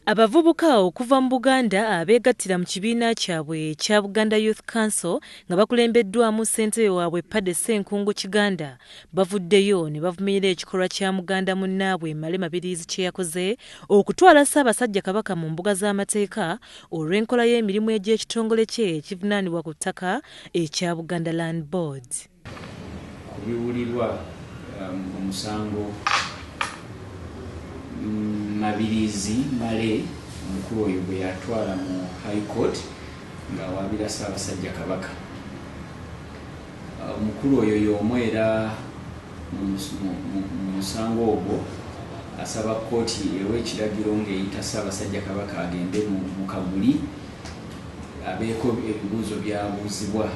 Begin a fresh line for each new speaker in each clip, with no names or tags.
Abavubuka okuva mu Buganda abeegattira mu kibiina kyabwe ekya Buganda Youth Council nga bakulembeddwamu ssentebe waabwe Padde Ssenkungu Kiganda bavuddeyo ne bavumirira ekikolwa kya muganda munnaabwe Male Mabirizi kye yakoze okutwala Ssaabasajja Kabaka mu mbuga z'amateeka olw'enkola y'emirimu egy'ekitongole kye ekivunaanibwa ku ttaka ekya Buganda Land Board.
Kubiwulirwa omusango Mabirizi Male omukulu oyo bwe yatwala mu High Court ng'awaabira Ssaabasajja Kabaka. Omukulu oyo y'omu era mu musango ogwo asaba kkooti ewe ekiragiro ng'eyita Ssaabasajja Kabaka agende mu Kaguli abeeko ebibuuzo byabuuzibwa.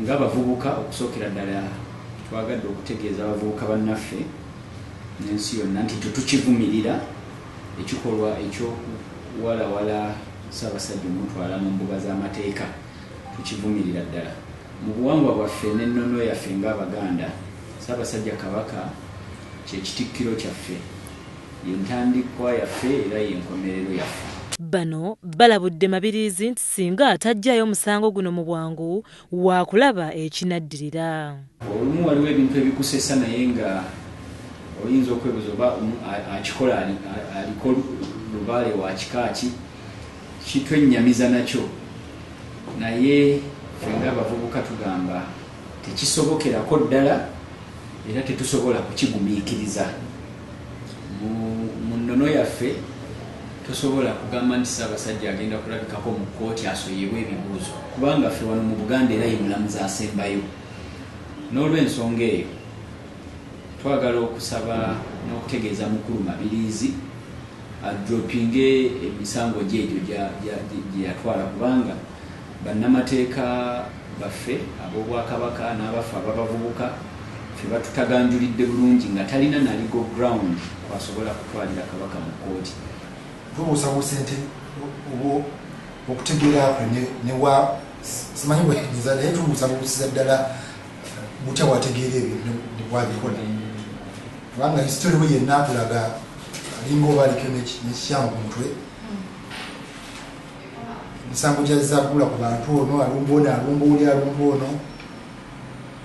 Ng'abavubuka okusookera ddala twagadde okutegeeza abavubuka bannaffe n'ensi yonna nti tukivumirira ekikolwa ekyokuwalawala Ssaabasajja omutwala mu mbuga z'amateeka, tukivumirira ddala. Mu buwangwa bwaffe n'ennono yaffe ng'Abaganda, Ssaabasajja Kabaka kye kitikkiro kyaffe, y'entandikwa yaffe era y'enkomerero yaffe.
Bano balabudde Mabirizi nti singa atajjaayo musango guno mu bwangu waakulaba ekinaddirira.
Olumu waliwo ebintu ebikusesa naye nga oyinza okwebuuza oba akikola aliko lubaale wa kika ki, kitwennyamiza nakyo, naye ffe ng'abavubuka tugamba tekisobokerako ddala era tetusobola kukigumiikiriza. Mu nnono yaffe tosobola kugamba nti Ssaabasajja agenda kulabikako mu kkooti asoyebwe ebibuuzo, kubanga ffe wano mu Buganda era ye mulamuzi asembayo. N'olw'ensonga eyo twagala okusaba n'okutegeeza mukulu Mabirizi adropinge emisango gye egyo gye yatwala, kubanga bannamateeka baffe ab'Obwakabaka n'abaffe ababavubuka ffe batutaganjulidde bulungi nga talina na legal ground kwasobola kutwalira Kabaka mu kkooti.
Tubuusabuusa nti okutegeera kwe newa simanyi bweniza naye tubuusabuusiza ddala butya wategeera ebyo ne bwabikola, kubanga histori we yenna akulaga alinga oba aliko n'ekikyamu ku mutwe. Emisango gyazagula ku bantu, ono alumba ono alumba oli alumba ono,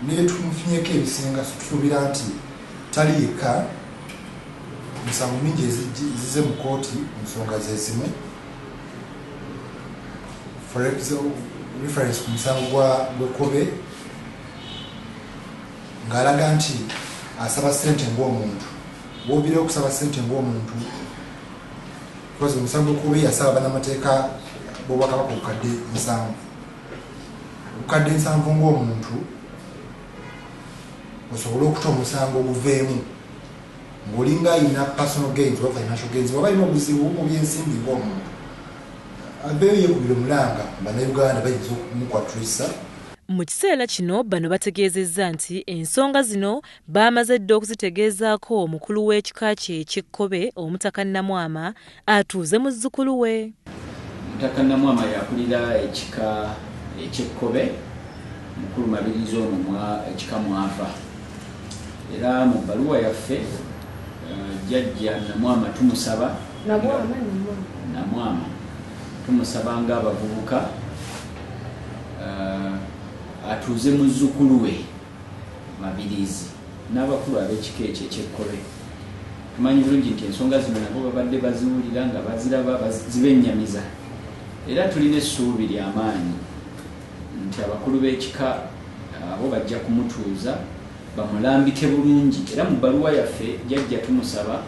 naye tumufunyeko ebisinga tusuubira nti tali yekka. Emisango mingi ezize mu kooti ensonga ze zimu. For example, reference ku musango gw'Ekkobe ng'alaga nti asaba ssente ng'omuntu, bw'oviire okusaba ssente ng'omuntu, because omusango gw'Ekkobe yasaba bannamateeka b'Obwakabaka obukadde 7. Obukadde 7 ng'omuntu osobole okuta omusango oguveemu ng'olinga alina personal gains oba financial gains, oba alina obuzibu mu byensimbi ng'omuntu, abeeyo yeekubira omulanga bannayuganda bayinza okumukwatulisa.
Mu kiseera kino bano bategeezezza nti ensonga zino baamaze dda okuzitegeezaako omukulu w'ekika kye eky'Ekkobe Omutaka Namwama atuuze muzzukulu we.
Omutaka Namwama yakulira ekika eky'Ekkobe, mukulu Mabirizi ono ekika Mwava, era mu bbaluwa yaffe Jjajja Namwama tumusaba Namwama tumusaba ng'abavubuka atuuze muzzukulu we Mabirizi n'abakulu ab'ekika ekyo eky'Ekkobe. Tumanyi bulungi nti ensonga zino nabo babadde baziwulira nga baziraba zibennyamiza, era tulina essuubi ly'amaanyi nti abakulu b'ekika abo bajja kumutuuza bamulambike bulungi. Era mu bbaluwa yaffe Jjajja tumusaba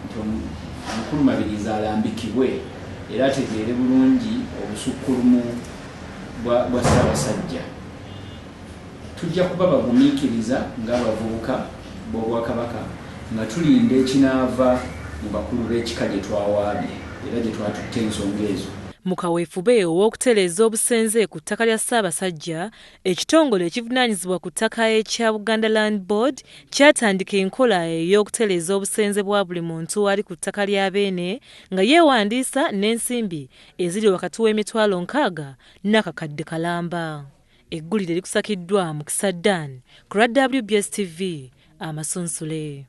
nti omukulu Mabirizi alambikibwe era ategeere bulungi obusukkulumu bwa Ssaabasajja. Tujja kuba bagumiikiriza ng'abavubuka b'Obwakabaka nga tulinda ekinaava mu bakulu b'ekika gye twawaabye era gye twatutte ensonga ezo.
Mu kaweefube ow'okutereeza obusenze ku ttaka lya Ssaabasajja, ekitongole ekivunaanyizibwa ku ttaka ekya Buganda Land Board kyatandika enkola ey'okutereeza obusenze bwa buli muntu ali ku ttaka lya Beene nga yeewandiisa n'ensimbi eziri wakati w'emitwalo 60 n'akakadde kalamba. Eggulire likusakiddwa mu Kisaddaan ku lwa WBS TV Amasunsule.